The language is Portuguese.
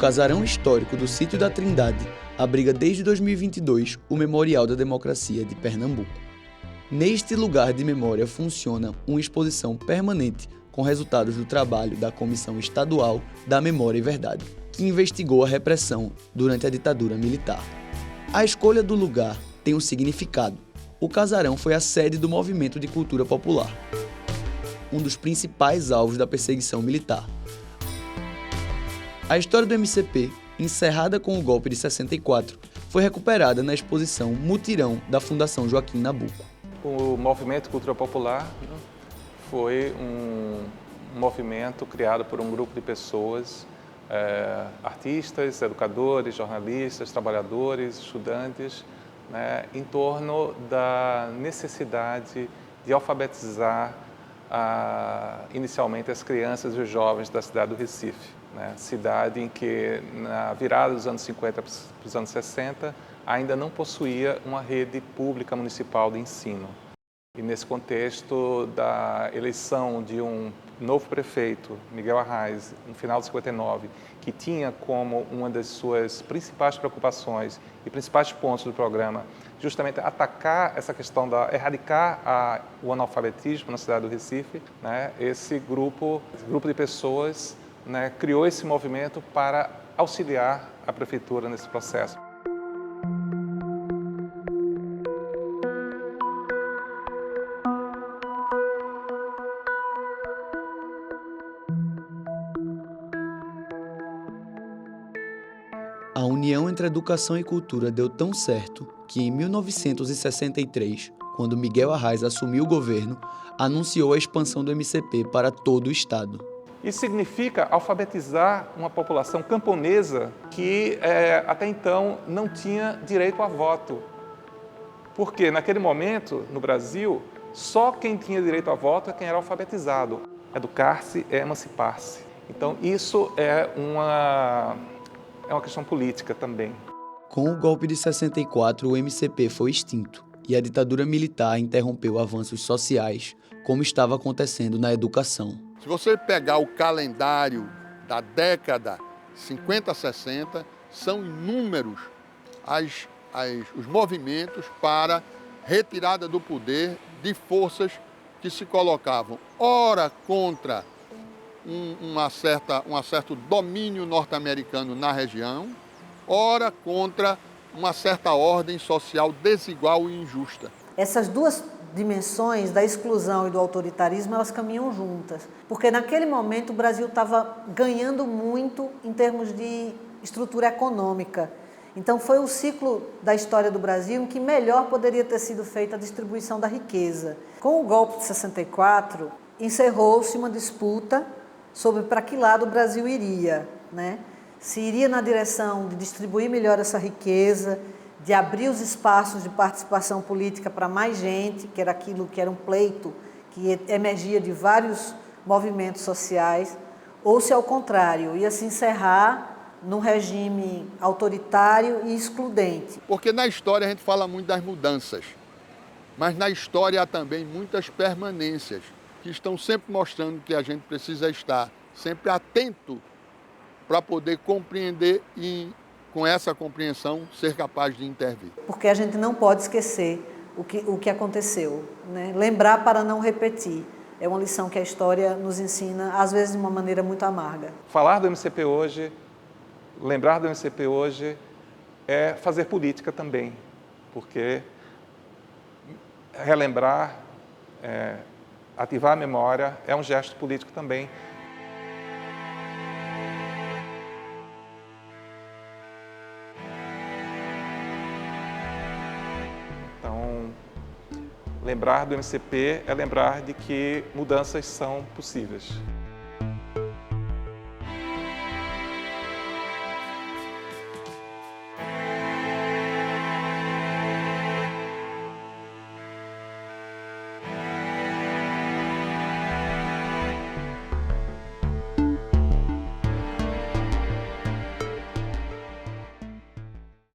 casarão histórico do Sítio da Trindade abriga desde 2022 o Memorial da Democracia de Pernambuco. Neste lugar de memória funciona uma exposição permanente com resultados do trabalho da Comissão Estadual da Memória e Verdade, que investigou a repressão durante a ditadura militar. A escolha do lugar tem um significado. O casarão foi a sede do Movimento de Cultura Popular, um dos principais alvos da perseguição militar. A história do MCP, encerrada com o golpe de 64, foi recuperada na exposição Mutirão da Fundação Joaquim Nabuco. O Movimento de Cultura Popular foi um movimento criado por um grupo de pessoas, artistas, educadores, jornalistas, trabalhadores, estudantes, em torno da necessidade de alfabetizar inicialmente as crianças e os jovens da cidade do Recife. Cidade em que, na virada dos anos 50 para os anos 60, ainda não possuía uma rede pública municipal de ensino. E nesse contexto da eleição de um novo prefeito, Miguel Arraes, no final de 59, que tinha como uma das suas principais preocupações e principais pontos do programa justamente atacar essa questão erradicar o analfabetismo na cidade do Recife, esse grupo de pessoas criou esse movimento para auxiliar a prefeitura nesse processo. A união entre educação e cultura deu tão certo que, em 1963, quando Miguel Arraes assumiu o governo, anunciou a expansão do MCP para todo o estado. Isso significa alfabetizar uma população camponesa que até então não tinha direito a voto. Porque naquele momento, no Brasil, só quem tinha direito a voto é quem era alfabetizado. Educar-se é emancipar-se. Então isso é uma questão política também. Com o golpe de 64, o MCP foi extinto e a ditadura militar interrompeu avanços sociais, como estava acontecendo na educação. Se você pegar o calendário da década 50-60, são inúmeros os movimentos para retirada do poder de forças que se colocavam, ora contra um certo domínio norte-americano na região, ora contra uma certa ordem social desigual e injusta. Essas duas dimensões da exclusão e do autoritarismo, elas caminham juntas. Porque naquele momento o Brasil estava ganhando muito em termos de estrutura econômica. Então foi o ciclo da história do Brasil em que melhor poderia ter sido feita a distribuição da riqueza. Com o golpe de 64, encerrou-se uma disputa sobre para que lado o Brasil iria, Se iria na direção de distribuir melhor essa riqueza, de abrir os espaços de participação política para mais gente, que era aquilo que era um pleito que emergia de vários movimentos sociais, ou se ao contrário, ia se encerrar num regime autoritário e excludente. Porque na história a gente fala muito das mudanças, mas na história há também muitas permanências, que estão sempre mostrando que a gente precisa estar sempre atento para poder compreender e, com essa compreensão, ser capaz de intervir. Porque a gente não pode esquecer o que aconteceu, Lembrar para não repetir. É uma lição que a história nos ensina, às vezes de uma maneira muito amarga. Falar do MCP hoje, lembrar do MCP hoje, é fazer política também, porque relembrar, ativar a memória é um gesto político também. Então, lembrar do MCP é lembrar de que mudanças são possíveis.